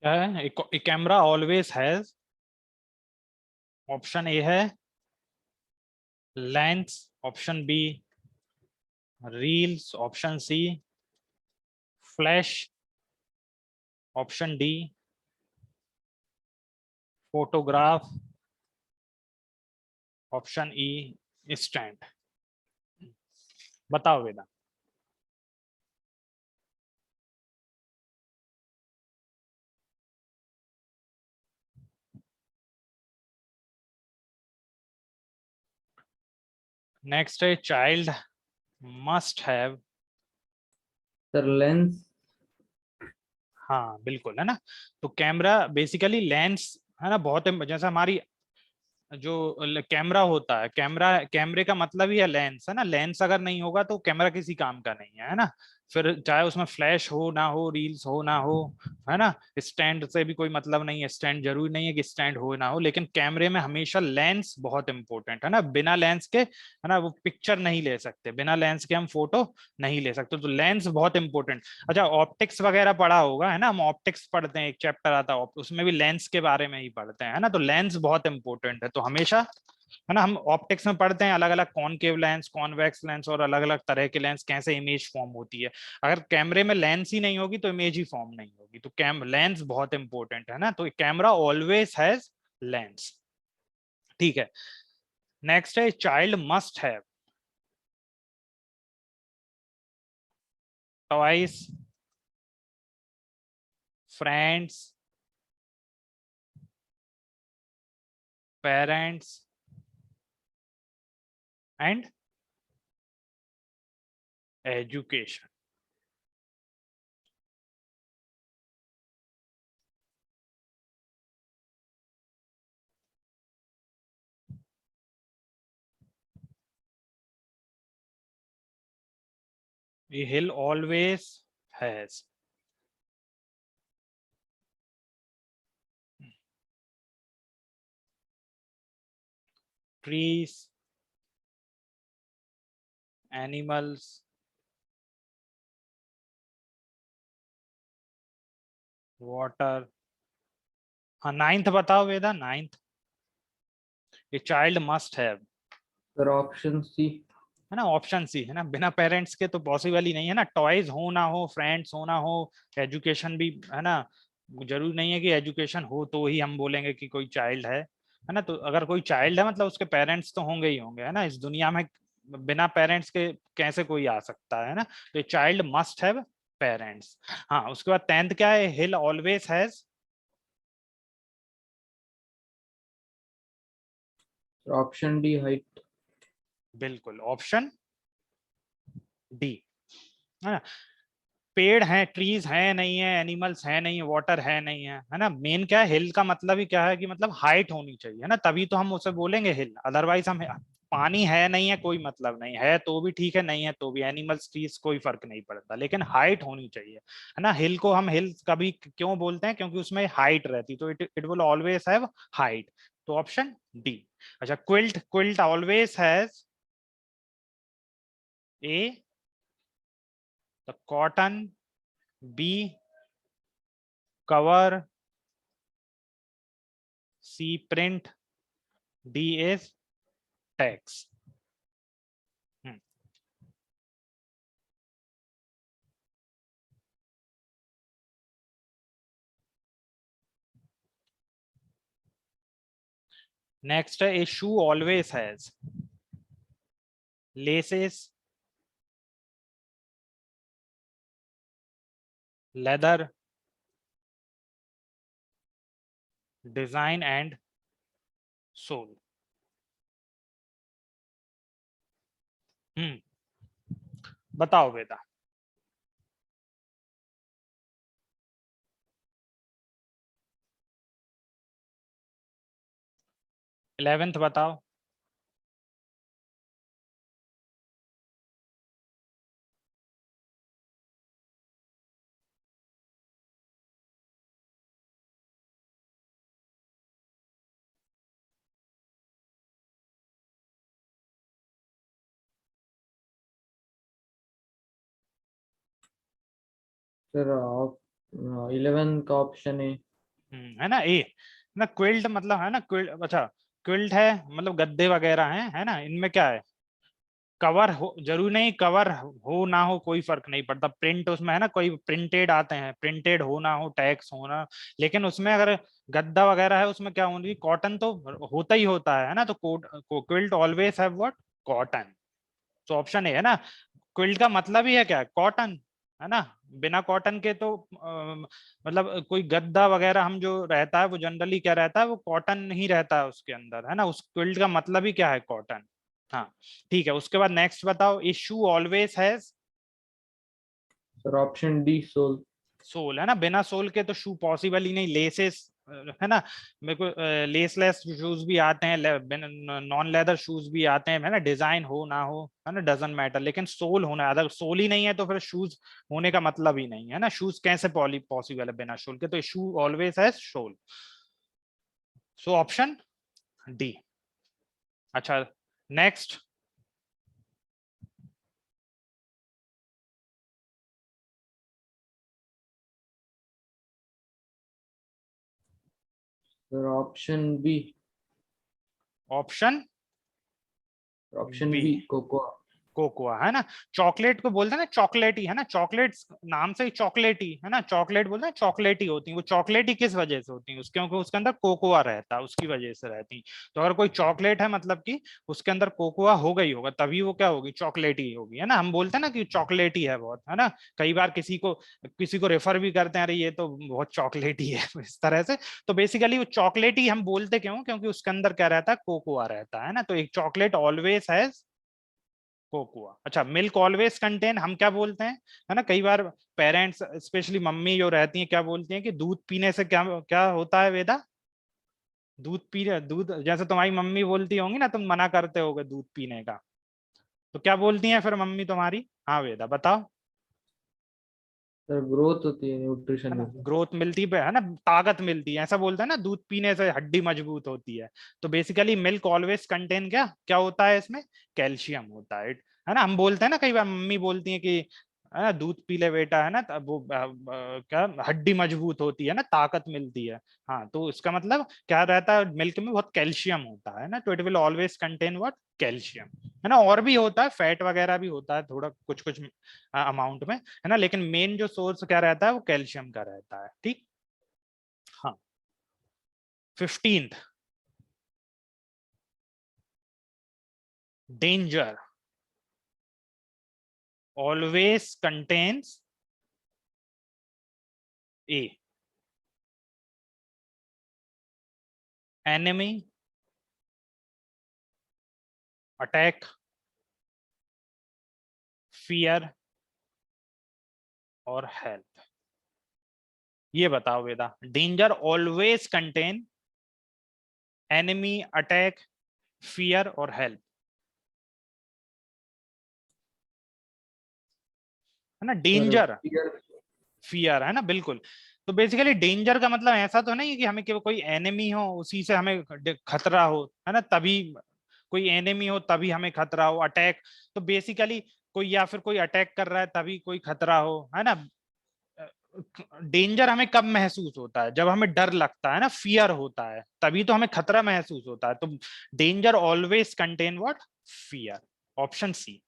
क्या है? एक camera always has, option A है lens, option B reels, option C flash, option D photograph, option E stand. बताओ बेटा। नेक्स्ट है child must have. Sir lens. हाँ बिल्कुल है ना। तो कैमरा बेसिकली लेंस है ना, बहुत जैसे हमारी जो कैमरा होता है, कैमरे का मतलब ही है लेंस है ना। लेंस अगर नहीं होगा तो कैमरा किसी काम का नहीं है ना। फिर चाहे उसमें फ्लैश हो ना हो, रील्स हो ना हो, है ना। स्टैंड से भी कोई मतलब नहीं है, स्टैंड जरूरी नहीं है कि स्टैंड हो ना हो, लेकिन कैमरे में हमेशा लेंस बहुत इंपॉर्टेंट है ना। बिना लेंस के है ना वो पिक्चर नहीं ले सकते, बिना लेंस के हम फोटो नहीं ले सकते, तो लेंस बहुत इंपॉर्टेंट। अच्छा ऑप्टिक्स वगैरह पढ़ा होगा है ना, हम ऑप्टिक्स पढ़ते हैं, एक चैप्टर आता है उसमें भी लेंस के बारे में ही पढ़ते हैं है ना। तो लेंस बहुत इंपॉर्टेंट है, तो हमेशा है ना हम ऑप्टिक्स में पढ़ते हैं अलग अलग कॉनकेव लेंस, कॉन्वेक्स लेंस और अलग अलग तरह के लेंस कैसे इमेज फॉर्म होती है। अगर कैमरे में लेंस ही नहीं होगी तो इमेज ही फॉर्म नहीं होगी, तो लेंस बहुत इंपॉर्टेंट है ना। तो कैमरा ऑलवेज हैज लेंस। ठीक है। नेक्स्ट है child must have toys, friends, parents and education. A hill always has trees, animals, water। हाँ नाइन्थ बताओ Veda, ninth. A child must have, sir option C. है ना, ऑप्शन सी है ना। बिना पेरेंट्स के तो पॉसिबल ही नहीं है ना। टॉयज हो ना हो, फ्रेंड्स हो ना हो, एजुकेशन भी है ना। जरूरी नहीं है कि एजुकेशन हो तो ही हम बोलेंगे कि कोई चाइल्ड है ना। तो अगर कोई चाइल्ड है मतलब उसके पेरेंट्स तो होंगे ही होंगे है ना। इस दुनिया में बिना पेरेंट्स के कैसे कोई आ सकता है ना। तो चाइल्ड मस्ट हैव पेरेंट्स। हाँ उसके बाद टेंथ क्या है? Hill always has. Option D height. बिल्कुल ऑप्शन डी है ना। पेड़ हैं, ट्रीज हैं नहीं है, एनिमल्स हैं नहीं है, वाटर है नहीं है ना। मेन क्या है, हिल का मतलब ही क्या है कि मतलब हाइट होनी चाहिए है ना, तभी तो हम उसे बोलेंगे हिल। अदरवाइज हम पानी है नहीं है कोई मतलब नहीं है, तो भी ठीक है, नहीं है तो भी, एनिमल्स ट्रीज कोई फर्क नहीं पड़ता, लेकिन हाइट होनी चाहिए है ना। हिल को हम हिल कभी क्यों बोलते हैं? क्योंकि उसमें हाइट रहती, तो it it will always have height. तो ऑप्शन डी। अच्छा quilt, quilt always has a the cotton, B cover, C print, D is tax. Next है a shoe always has laces, leather, design and sole. बताओ बेटा। 11th बताओ। Sir 11 का option है। है ना ए ना। क्विल्ट मतलब है ना, क्विल्ट, अच्छा क्विल्ट है मतलब गद्दे वगैरह हैं, है ना, इनमें क्या है, कवर हो, जरूरी नहीं कवर हो ना हो कोई फर्क नहीं पड़ता, प्रिंट उसमें है ना, कोई प्रिंटेड आते हैं, प्रिंटेड हो ना हो, टैक्स होना, लेकिन उसमें अगर गद्दा वगैरह है उसमें क्या होगी, कॉटन तो होता ही होता है ना, तो quilt always have what, cotton. तो ऑप्शन ए है ना, क्विल्ट का मतलब ही है क्या, कॉटन, है ना, बिना कॉटन के तो मतलब कोई गद्दा वगैरह हम जो रहता है वो जनरली क्या रहता है, वो कॉटन ही रहता है उसके अंदर, है ना, उस क्विल्ट का मतलब ही क्या है, कॉटन। हाँ ठीक है, उसके बाद नेक्स्ट बताओ, issue always has sir option D soul. Soul, है ना, बिना सोल के तो शू पॉसिबल ही नहीं, लेसेस है ना, मेरे को लेसलेस शूज भी आते हैं, नॉन लेदर शूज भी आते हैं, है ना, डिजाइन हो ना हो, है ना, डजंट मैटर, लेकिन सोल होना है, अगर सोल ही नहीं है तो फिर शूज होने का मतलब ही नहीं है ना, शूज कैसे पॉसिबल है बिना सोल के, तो शू ऑलवेज है सोल। So option D. अच्छा next, sir option B. Option option B, B cocoa. Cocoa, है ना, चॉकलेट को बोलते हैं ना चॉकलेटी, है ना, चॉकलेट नाम से ही चॉकलेटी, है ना, चॉकलेट बोलते हैं चॉकलेटी होती है, वो चॉकलेटी किस वजह से होती है, उसके क्योंकि उसके अंदर कोकोआ रहता है, उसकी वजह से रहती है। तो अगर कोई चॉकलेट है मतलब कि उसके अंदर कोकोआ हो गई होगा, तभी वो क्या होगी, चॉकलेटी होगी, है ना, हम बोलते हैं ना कि चॉकलेटी है बहुत, है ना, कई बार किसी को रेफर भी करते हैं, अरे ये तो बहुत चॉकलेटी है इस तरह से। तो बेसिकली वो चॉकलेटी हम बोलते क्यों, क्योंकि उसके अंदर क्या रहता है, कोकोआ रहता है ना, तो एक चॉकलेट ऑलवेज हैज कोकोआ। अच्छा मिल्क ऑलवेज कंटेन हम क्या बोलते हैं, है ना, कई बार पेरेंट्स स्पेशली मम्मी जो रहती हैं क्या बोलती हैं कि दूध पीने से क्या क्या होता है वेदा, दूध जैसे तुम्हारी मम्मी बोलती होंगी ना, तुम मना करते होगे दूध पीने का, तो क्या बोलती हैं फिर मम्मी तुम्हारी, हाँ वेदा बताओ। सर ग्रोथ होती है, है न्यूट्रिशन ना, मिलता ग्रोथ मिलती है ना, ताकत मिलती है, ऐसा बोलते हैं ना, दूध पीने से हड्डी मजबूत होती है। तो बेसिकली मिल्क ऑलवेज कंटेन क्या क्या होता है इसमें, कैल्शियम होता है ना, हम बोलते हैं ना, कई बार मम्मी बोलती है कि है ना दूध पी ले बेटा, है ना, तब वो क्या हड्डी मजबूत होती है ना, ताकत मिलती है। हाँ तो इसका मतलब क्या रहता है, मिल्क में बहुत कैल्शियम होता है ना, तो it will always contain what, calcium, है ना, और भी होता है, फैट वगैरह भी होता है थोड़ा कुछ कुछ अमाउंट में, है ना, लेकिन मेन जो सोर्स क्या रहता है वो कैल्शियम का रहता है, ठीक। हाँ 15th, danger always contains a, enemy, attack, fear और हेल्प। ये बताओ Veda, danger always contain enemy, attack, fear और हेल्प, है ना, सर डेंजर, फियर। फियर, है ना, बिल्कुल। तो बेसिकली डेंजर का मतलब ऐसा तो नहीं है कि हमें केवल कोई एनिमी हो उसी से हमें खतरा हो, है ना, तभी कोई एनिमी हो तभी हमें खतरा हो, अटैक तो बेसिकली कोई या फिर कोई अटैक कर रहा है तभी कोई खतरा हो, है ना। डेंजर हमें कब महसूस होता है, जब हमें डर लगता है ना, फियर होता है, तभी तो हमें खतरा महसूस होता है, तो danger always contain what, fear. Option C.